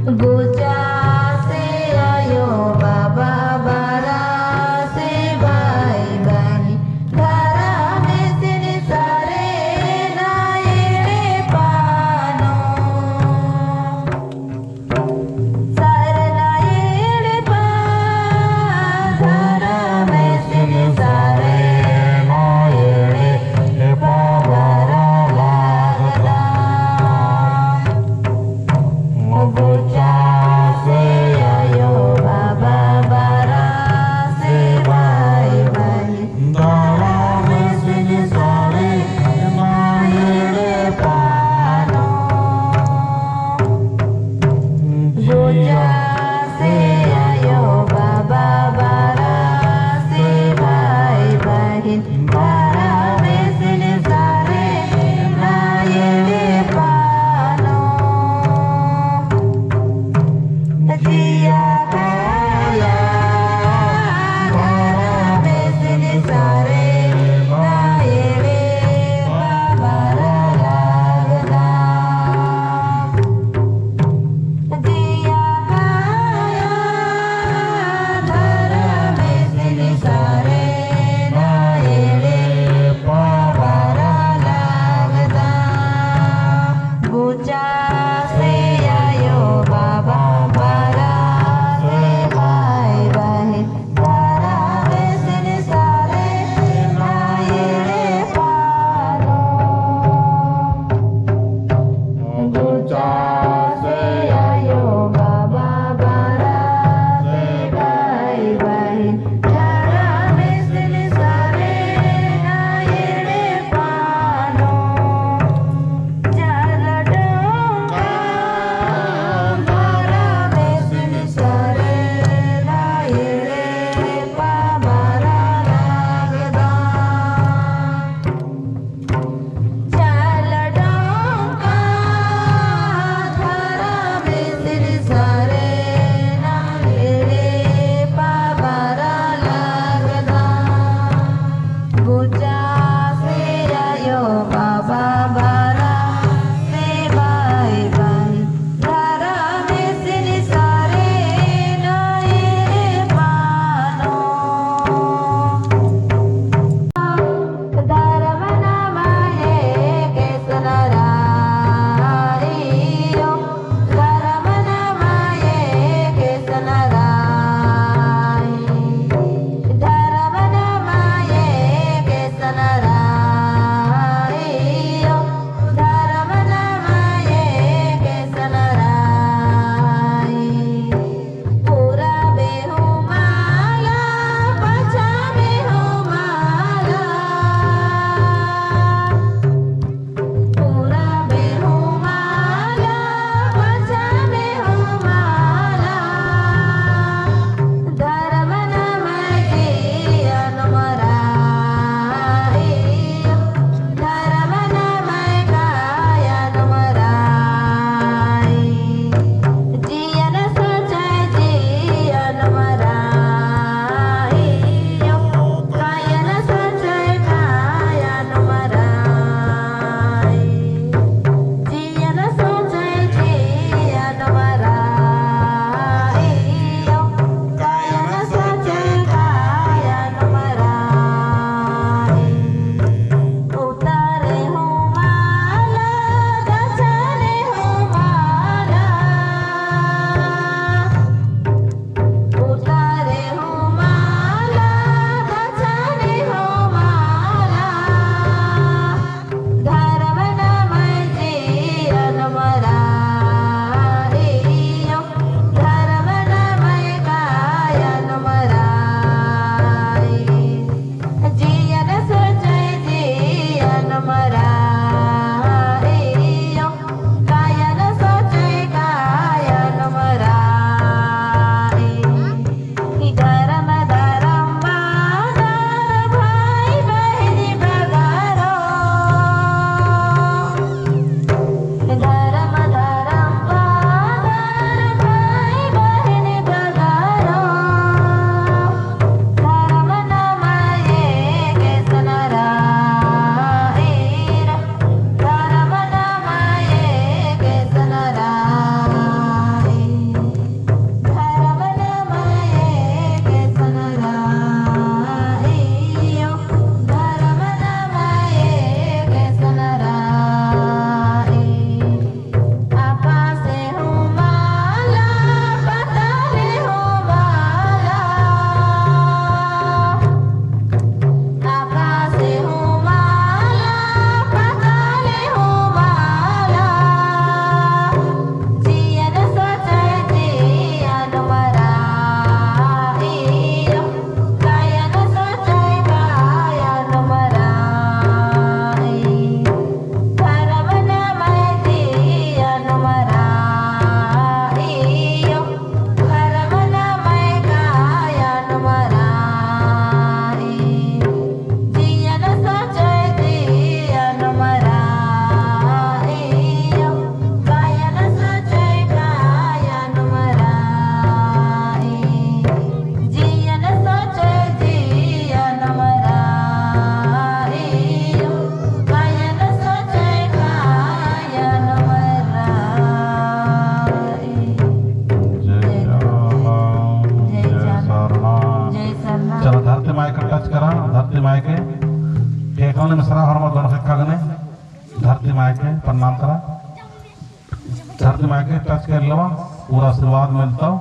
गोचा से आयो बाबा बारा से भाई भाई धारा में सिर सारे नाये पानो सारे नाये पा धारा में सिर सारे नाये पा बारा लागला गोचा के प्रणाम करा धरती माँ के टच कर लवा पूरा आशीर्वाद मिलता हो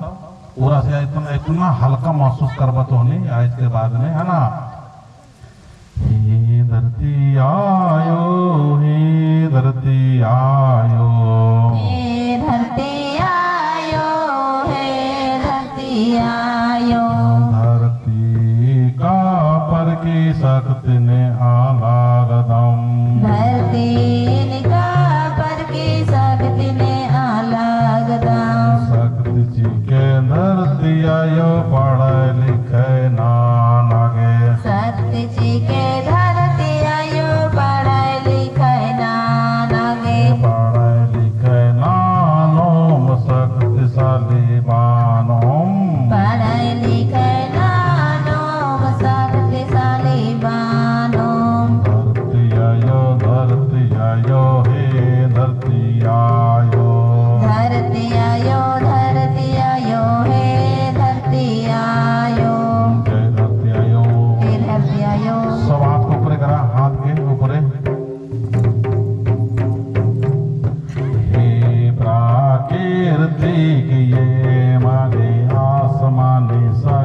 पूरा से इतना हल्का महसूस करवा तो नहीं आज के बाद में है ना। हे धरती आयो हे धरती आयो हे धरती आयो हे धरती आयो धरती का पर की शक्ति ने आलागदम धरती का पर की शक्ति ने आलागदम शक्ति जी के धरती आयो पढ़े लिखे ना लागे सत्य जी के धरती आयो पढ़ाई लिखाई ना लागे पढ़े लिखे नानोम शक्तिशाली बानोम पढ़ाई लिखाई ना नोम शक्तिशाली बानोम धरती आयो हे धरती आयो धरती आयो हे धरती आयो जय धरती आयो हे धरती आयो सब हाथ को ऊपर करा हाथ के ऊपर हे प्राकृतिक ये माने आसमानी सा